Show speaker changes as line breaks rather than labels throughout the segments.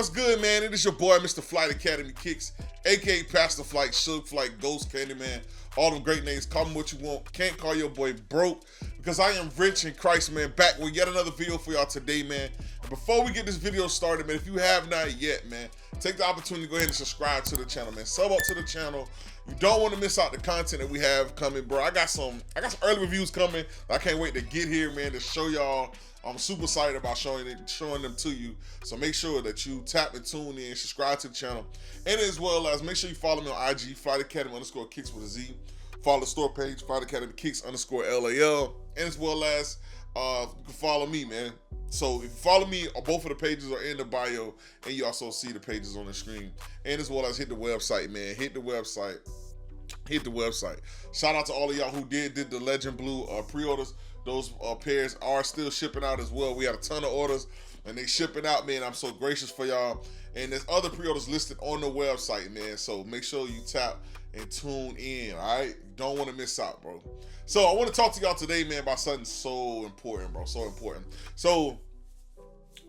What's good, man? It is your boy, Mr. Flight Academy Kicks, aka Pastor Flight, Suge Flight, Ghost Candyman, all them great names. Call me what you want. Can't call your boy broke because I am rich in Christ, man. Back with yet another video for y'all today, man. And before we get this video started, man, if you have not yet, man, take the opportunity to go ahead and subscribe to the channel, man. Sub up to the channel. You don't want to miss out the content that we have coming, bro. I got some early reviews coming. I can't wait to get here, man, to show y'all. I'm super excited about showing them to you. So make sure that you tap and tune in, subscribe to the channel, and as well as make sure you follow me on IG, Flight Academy _Kicks with a Z. Follow the store page, Flight Academy Kicks _LAL, and as well as you can follow me, man. So if you follow me, both of the pages are in the bio, and you also see the pages on the screen. And as well as hit the website, man. Hit the website. Shout out to all of y'all who did the Legend Blue pre-orders. Those pairs are still shipping out as well. We had a ton of orders, and they shipping out, man. I'm so gracious for y'all. And there's other pre-orders listed on the website, man. So make sure you tap and tune in, all right? You don't want to miss out, bro. So I want to talk to y'all today, man, about something so important, bro. So important. So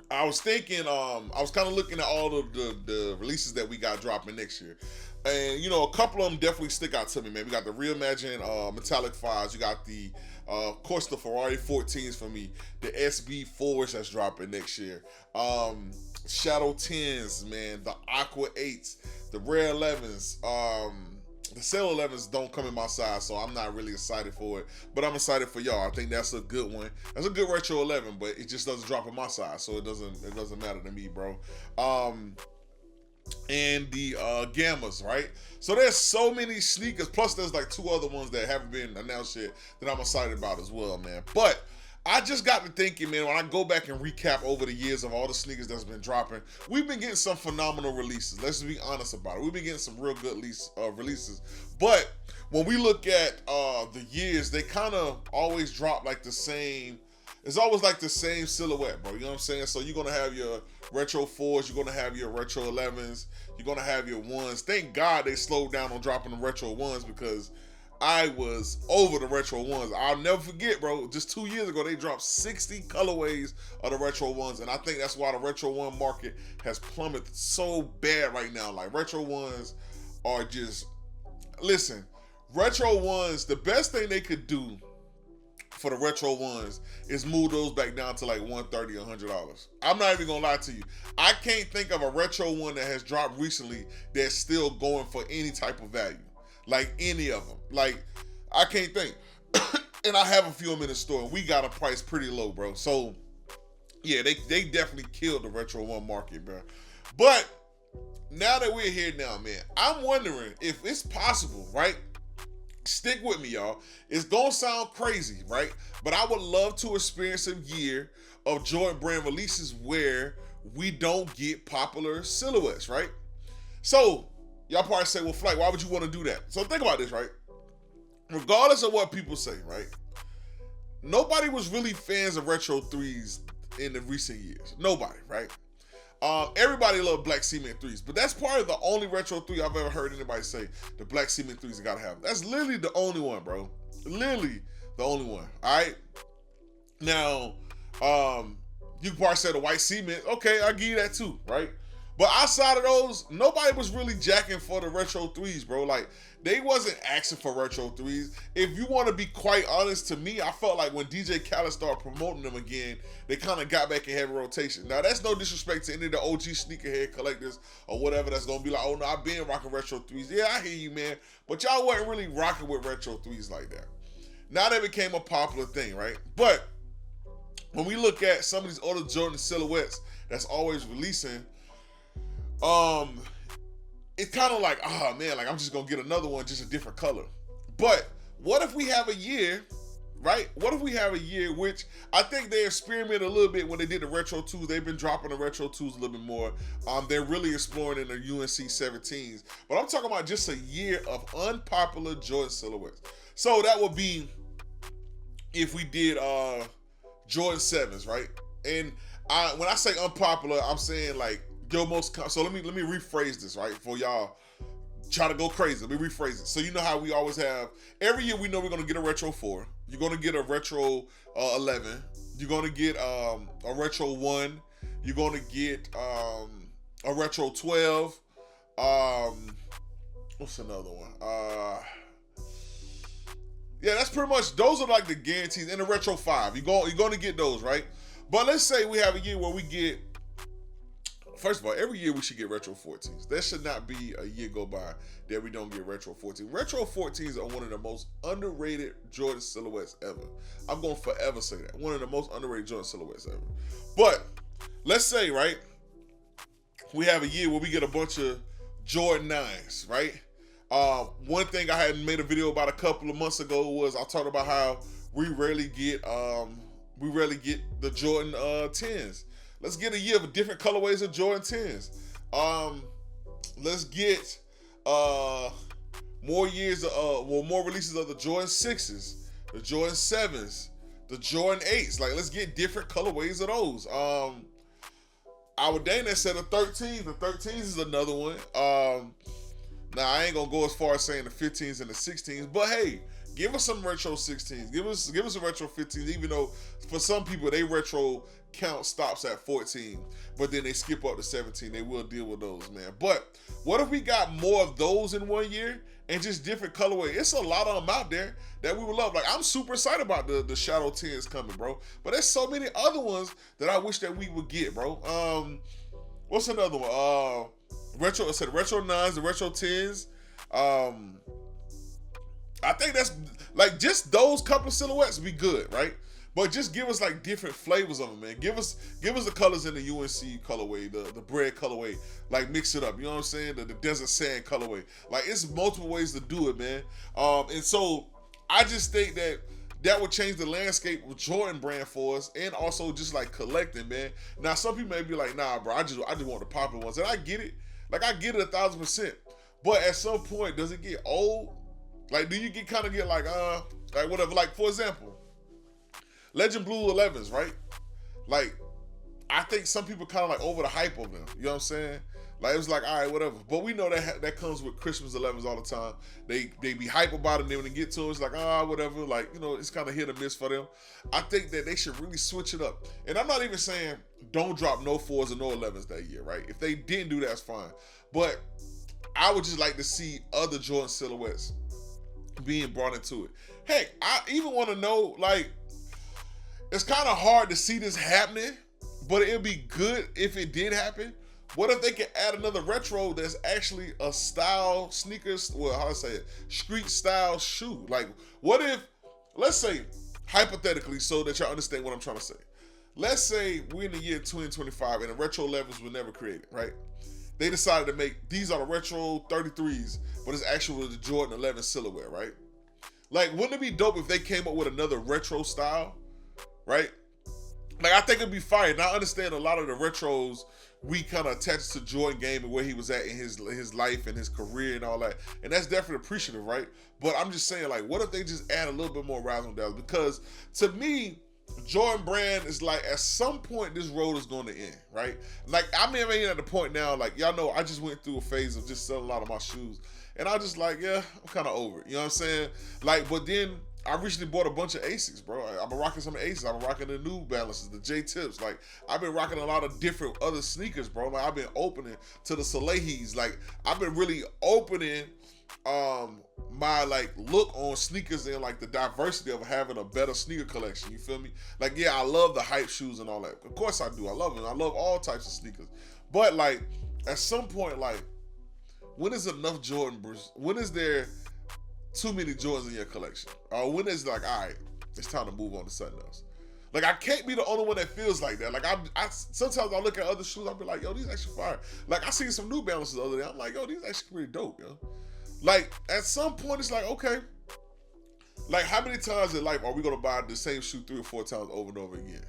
I was thinking, I was kind of looking at all of the releases that we got dropping next year. And, you know, a couple of them definitely stick out to me, man. We got the Reimagined Metallic 5s. You got the, of course, the Ferrari 14s for me. The SB4s that's dropping next year. Shadow 10s, man. The Aqua 8s. The Rare 11s. The Sail 11s don't come in my size, so I'm not really excited for it. But I'm excited for y'all. I think that's a good one. That's a good retro 11, but it just doesn't drop in my size, so it doesn't matter to me, bro. And the Gammas, right? So there's so many sneakers, plus there's like two other ones that haven't been announced yet that I'm excited about as well, man. But I just got to thinking, man, when I go back and recap over the years of all the sneakers that's been dropping, we've been getting some phenomenal releases. Let's be honest about it. We've been getting some real good releases. But when we look at the years, they kind of always drop like the same. It's always like the same silhouette, bro. You know what I'm saying? So you're going to have your retro 4s. You're going to have your retro 11s. You're going to have your 1s. Thank God they slowed down on dropping the retro 1s because I was over the retro 1s. I'll never forget, bro. Just 2 years ago, they dropped 60 colorways of the retro 1s. And I think that's why the retro 1 market has plummeted so bad right now. Like, retro 1s are just... Listen, retro 1s, the best thing they could do for the retro 1s is move those back down to like $130, $100. I'm not even gonna lie to you. I can't think of a retro 1 that has dropped recently that's still going for any type of value. Like any of them. Like, I can't think. And I have a few of them in the store, and we got a price pretty low, bro. So, yeah, they definitely killed the retro 1 market, bro. But now that we're here now, man, I'm wondering if it's possible, right? Stick with me, y'all. It's gonna sound crazy, right? But I would love to experience a year of Jordan brand releases where we don't get popular silhouettes, right? So, y'all probably say, well, Flight, why would you want to do that? So think about this, right? Regardless of what people say, right? Nobody was really fans of retro 3s in the recent years. Nobody, right? Everybody loved black cement 3s, but that's probably the only retro 3 I've ever heard anybody say the black cement 3s gotta have. That's literally the only one, bro. Literally the only one. All right. Now, you can probably say the white cement. Okay, I'll give you that too, right? But outside of those, nobody was really jacking for the retro 3s, bro. Like, they wasn't asking for retro 3s. If you want to be quite honest, to me, I felt like when DJ Khaled started promoting them again, they kind of got back in heavy rotation. Now, that's no disrespect to any of the OG sneakerhead collectors or whatever that's going to be like, oh, no, I've been rocking retro 3s. Yeah, I hear you, man. But y'all wasn't really rocking with retro 3s like that. Now that became a popular thing, right? But when we look at some of these other Jordan silhouettes that's always releasing, it's kind of like, oh man, like I'm just gonna get another one, just a different color. But what if we have a year, right? What if we have a year, which I think they experimented a little bit when they did the retro 2s. They've been dropping the retro 2s a little bit more. They're really exploring in the UNC 17s. But I'm talking about just a year of unpopular Jordan silhouettes. So that would be if we did Jordan 7s, right? And when I say unpopular, I'm saying like your most. So let me rephrase this, right, for y'all try to go crazy. Let me rephrase it. So you know how we always have every year we know we're gonna get a retro 4. You're gonna get a retro 11. You're gonna get a retro 1. You're gonna get a retro 12. What's another one? Yeah, that's pretty much, those are like the guarantees. And the retro 5. You're going to get those, right? But let's say we have a year where we get, first of all, every year we should get retro 14s. There should not be a year go by that we don't get retro 14s. Retro 14s are one of the most underrated Jordan silhouettes ever. I'm going to forever say that. One of the most underrated Jordan silhouettes ever. But let's say, right, we have a year where we get a bunch of Jordan 9s, right? One thing I had made a video about a couple of months ago was I talked about how we rarely get the Jordan 10s. Let's get a year of different colorways of Jordan 10s. Let's get more releases of the Jordan 6s, the Jordan 7s, the Jordan 8s. Like, let's get different colorways of those. Our Dana said the 13s. The 13s is another one. Now, I ain't gonna go as far as saying the 15s and the 16s, but hey, give us some retro 16s. Give us a retro 15s, even though for some people, they retro count stops at 14, but then they skip up to 17. They will deal with those, man. But what if we got more of those in one year and just different colorway? It's a lot of them out there that we would love. Like, I'm super excited about the Shadow 10s coming, bro. But there's so many other ones that I wish that we would get, bro. What's another one? Retro 9s, the retro 10s. I think that's like just those couple of silhouettes be good, right? But just give us like different flavors of them, man. Give us the colors in the UNC colorway, the bread colorway. Like, mix it up. You know what I'm saying? The desert sand colorway. Like, it's multiple ways to do it, man. And so I just think that would change the landscape of Jordan brand for us, and also just like collecting, man. Now, some people may be like, nah, bro, I just want the popular ones, and I get it. Like, I get it 1,000%. But at some point, does it get old? Like, do you kind of get like whatever? Like, for example, Legend Blue 11s, right? Like, I think some people kind of like over the hype of them. You know what I'm saying? Like, it was like, all right, whatever. But we know that comes with Christmas 11s all the time. They be hype about it, and then when they get to it, it's like, whatever. Like, you know, it's kind of hit or miss for them. I think that they should really switch it up. And I'm not even saying don't drop no 4s or no 11s that year, right? If they didn't do that, it's fine. But I would just like to see other Jordan silhouettes being brought into it. Heck, I even want to know, like, it's kind of hard to see this happening, but it'd be good if it did happen. What if they could add another retro that's actually a style sneakers, well, how to say it, street style shoe? Like, what if, let's say, hypothetically, so that y'all understand what I'm trying to say. Let's say we're in the year 2025 and the retro 11s were never created, right? They decided to make, these are the retro 33s, but it's actually the Jordan 11 silhouette, right? Like, wouldn't it be dope if they came up with another retro style, right? Like, I think it'd be fire. Now, I understand a lot of the retros we kind of attached to Jordan game and where he was at in his life and his career and all that. And that's definitely appreciative, right? But I'm just saying, like, what if they just add a little bit more razzle dazzle? Because to me, Jordan brand is like, at some point, this road is going to end, right? Like, I mean, at the point now, like, y'all know, I just went through a phase of just selling a lot of my shoes. And I just like, yeah, I'm kind of over it. You know what I'm saying? Like, but then I recently bought a bunch of Asics, bro. I've been rocking some Asics. I've been rocking the New Balances, the J-Tips. Like, I've been rocking a lot of different other sneakers, bro. Like, I've been opening to the Salehis. Like, I've been really opening my, like, look on sneakers and, like, the diversity of having a better sneaker collection. You feel me? Like, yeah, I love the hype shoes and all that. Of course I do. I love them. I love all types of sneakers. But, like, at some point, like, when is enough Jordan, Bruce? When is there too many Jordans in your collection? Or when is like, all right, it's time to move on to something else? Like, I can't be the only one that feels like that. Like, I sometimes I look at other shoes, I'll be like, yo, these actually fire. Like, I seen some New Balances the other day. I'm like, yo, these actually pretty dope, yo. Like, at some point, it's like, okay. Like, how many times in life are we going to buy the same shoe 3 or 4 times over and over again?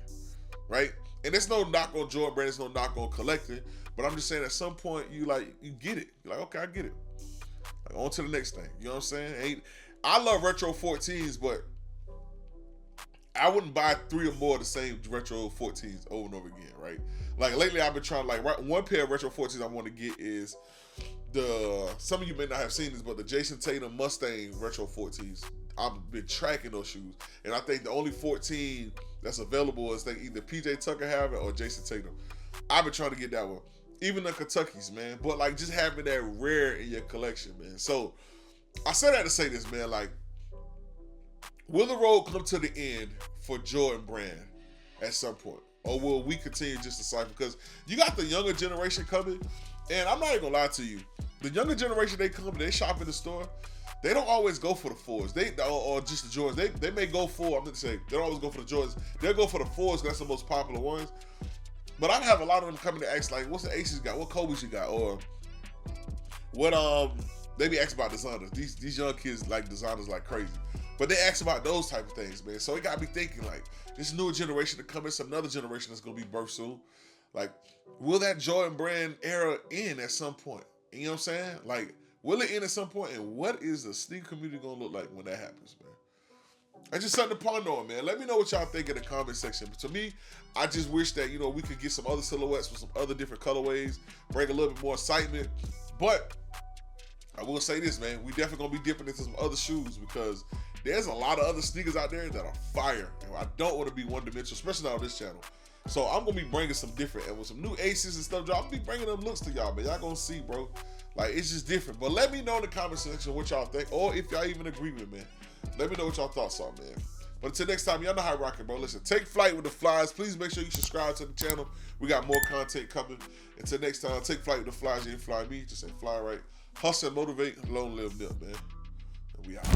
Right? And there's no knock on Jordan brand, there's no knock on collecting. But I'm just saying, at some point, you get it. You're like, okay, I get it. Like, on to the next thing. You know what I'm saying? I love retro 14s, but I wouldn't buy 3 or more of the same retro 14s over and over again, right? Like, lately I've been trying, like, one pair of retro 14s I want to get is some of you may not have seen this, but the Jason Tatum Mustang retro 14s. I've been tracking those shoes, and I think the only 14 that's available is either PJ Tucker have it or Jason Tatum. I've been trying to get that one. even the Kentuckys, man. But like just having that rare in your collection, man. So I said that to say this, man. Like, will the road come to the end for Jordan Brand at some point? Or will we continue just to cycle? Because you got the younger generation coming, and I'm not even gonna lie to you. The younger generation, they come, they shop in the store. They don't always go for the 4s. Or just the Jordans. They may go for, I'm gonna say, they don't always go for the Jordans. They'll go for the 4s because that's the most popular ones. But I have a lot of them coming to ask, like, what's the Aces got? What Kobe's you got? Or what, they be asking about designers. These young kids like designers like crazy. But they ask about those type of things, man. So it got me thinking, like, this newer generation to come in, some another generation that's gonna be birthed soon. Like, will that Jordan Brand era end at some point? You know what I'm saying? Like, will it end at some point? And what is the sneaker community gonna look like when that happens, man? It's just something to ponder on, man. Let me know what y'all think in the comment section. But to me, I just wish that, you know, we could get some other silhouettes with some other different colorways, bring a little bit more excitement. But I will say this, man, we definitely gonna be dipping into some other shoes because there's a lot of other sneakers out there that are fire. And I don't want to be one-dimensional, especially not on this channel. So I'm gonna be bringing some different, and with some new Aces and stuff, I'm gonna be bringing them looks to y'all, man. Y'all gonna see, bro. Like, it's just different. But let me know in the comment section what y'all think, or if y'all even agree with me. Let me know what y'all thoughts are, man. But until next time, y'all know how I rock it, bro. Listen, take flight with the Flyest. Please make sure you subscribe to the channel. We got more content coming. Until next time, take flight with the Flyest. You ain't fly me, just say fly right. Hustle and motivate, long live Nip, man. And we out.